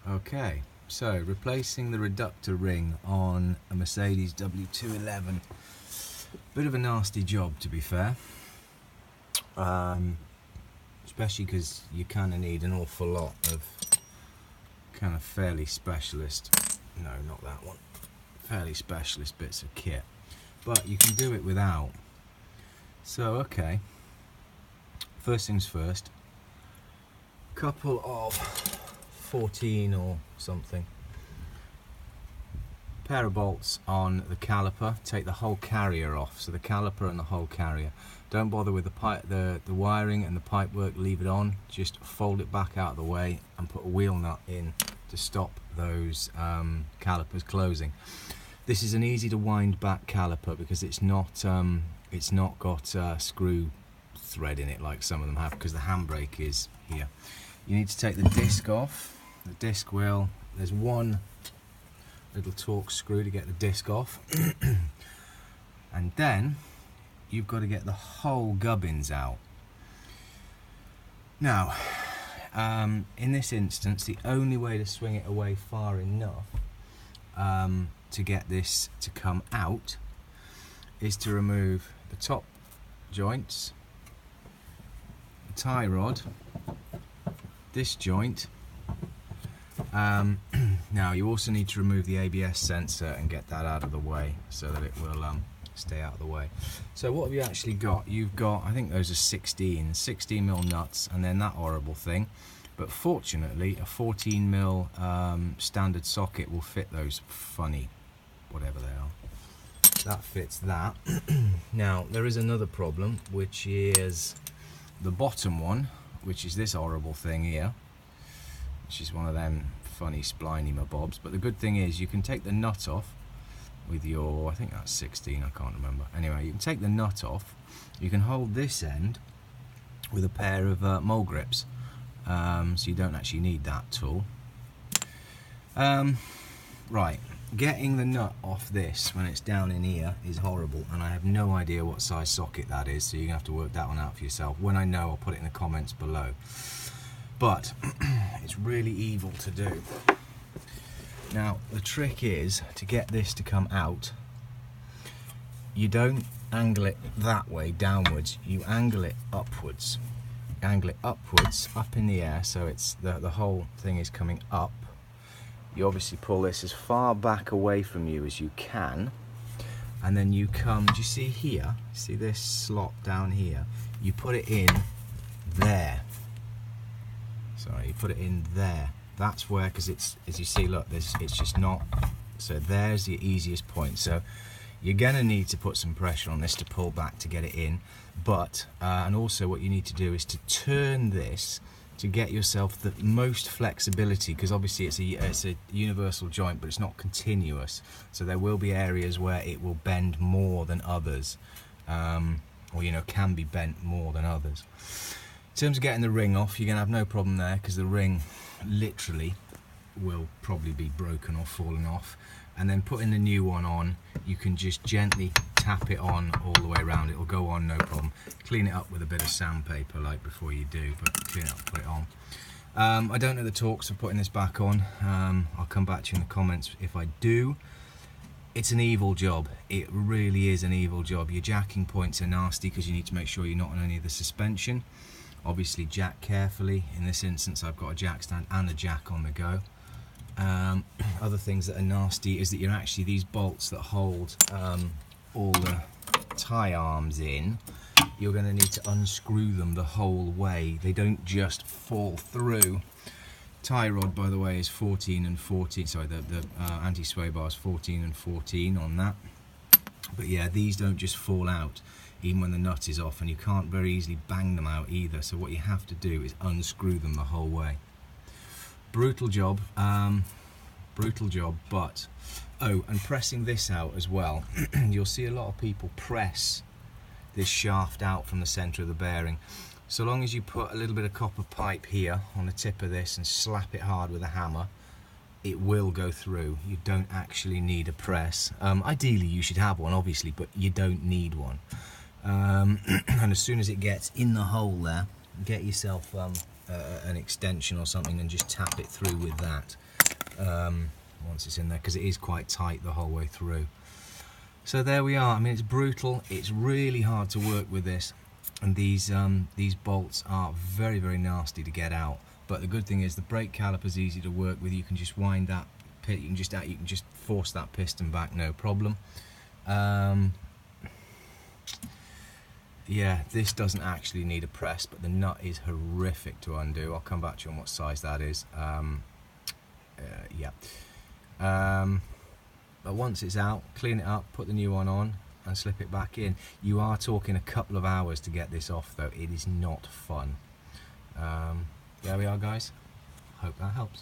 Okay, so replacing the reductor ring on a Mercedes W211. Bit of a nasty job, to be fair. Especially because you kind of need an awful lot of kind of fairly specialist, no, not that one, fairly specialist bits of kit. But you can do it without. So, okay, first things first, couple of 14 or something pair of bolts on the caliper. Take the whole carrier off, so the caliper and the whole carrier. Don't bother with the pipe, the wiring and the pipe work, leave it on. Just fold it back out of the way and put a wheel nut in to stop those calipers closing. This is an easy to wind back caliper because it's not got screw thread in it like some of them have, because the handbrake is here. You need to take the disc off. The disc will, there's one little torque screw to get the disc off, and then you've got to get the whole gubbins out. Now, in this instance, the only way to swing it away far enough to get this to come out is to remove the top joints, the tie rod, this joint. Now you also need to remove the ABS sensor and get that out of the way so that it will stay out of the way. So what have you actually got? You've got, I think those are 16mm nuts, and then that horrible thing. But fortunately a 14mm standard socket will fit those funny, whatever they are. That fits that. Now there is another problem, which is the bottom one, which is this horrible thing here, which is one of them funny spliny mabobs. But the good thing is you can take the nut off with your, I think that's 16, I can't remember. Anyway, you can take the nut off. You can hold this end with a pair of mole grips, so you don't actually need that tool. Right, getting the nut off this when it's down in here is horrible, and I have no idea what size socket that is, so you're gonna have to work that one out for yourself. When I know, I'll put it in the comments below. But it's really evil to do. Now the trick is to get this to come out. You don't angle it that way downwards, you angle it upwards. Angle it upwards, up in the air, so it's the whole thing is coming up. You obviously pull this as far back away from you as you can, and then you come, do you see here, see this slot down here, you put it in there. Sorry, you put it in there. That's where, because it's, as you see, look, it's just not, so there's the easiest point. So you're gonna need to put some pressure on this to pull back to get it in, but and also what you need to do is to turn this to get yourself the most flexibility, because obviously it's a universal joint, but it's not continuous, so there will be areas where it will bend more than others, or, you know, can be bent more than others. In terms of getting the ring off, you're going to have no problem there, because the ring literally will probably be broken or fallen off. And then putting the new one on, you can just gently tap it on all the way around. It will go on, no problem. Clean it up with a bit of sandpaper like before you do, but clean it up, put it on. I don't know the torques of putting this back on. I'll come back to you in the comments if I do. It's an evil job. It really is an evil job. Your jacking points are nasty because you need to make sure you're not on any of the suspension. Obviously jack carefully. In this instance I've got a jack stand and a jack on the go. Other things that are nasty is that you're actually, these bolts that hold all the tie arms in, you're going to need to unscrew them the whole way. They don't just fall through. Tie rod, by the way, is 14 and 14, sorry, the anti-sway bar is 14 and 14 on that. But yeah, these don't just fall out even when the nut is off, and you can't very easily bang them out either, so what you have to do is unscrew them the whole way. Brutal job, but, oh, and pressing this out as well. You'll see a lot of people press this shaft out from the center of the bearing. So long as you put a little bit of copper pipe here on the tip of this and slap it hard with a hammer, it will go through. You don't actually need a press. Ideally you should have one, obviously, but you don't need one. And as soon as it gets in the hole there, get yourself an extension or something and just tap it through with that. once it's in there, because it is quite tight the whole way through. So there we are. I mean, it's brutal. It's really hard to work with this, and these bolts are very, very nasty to get out. But the good thing is the brake caliper's easy to work with. You can just wind that pit. You can just force that piston back, no problem. Yeah, this doesn't actually need a press, but the nut is horrific to undo. I'll come back to you on what size that is. Yeah. But once it's out, clean it up, put the new one on, and slip it back in. You are talking a couple of hours to get this off, though. It is not fun. There we are, guys. Hope that helps.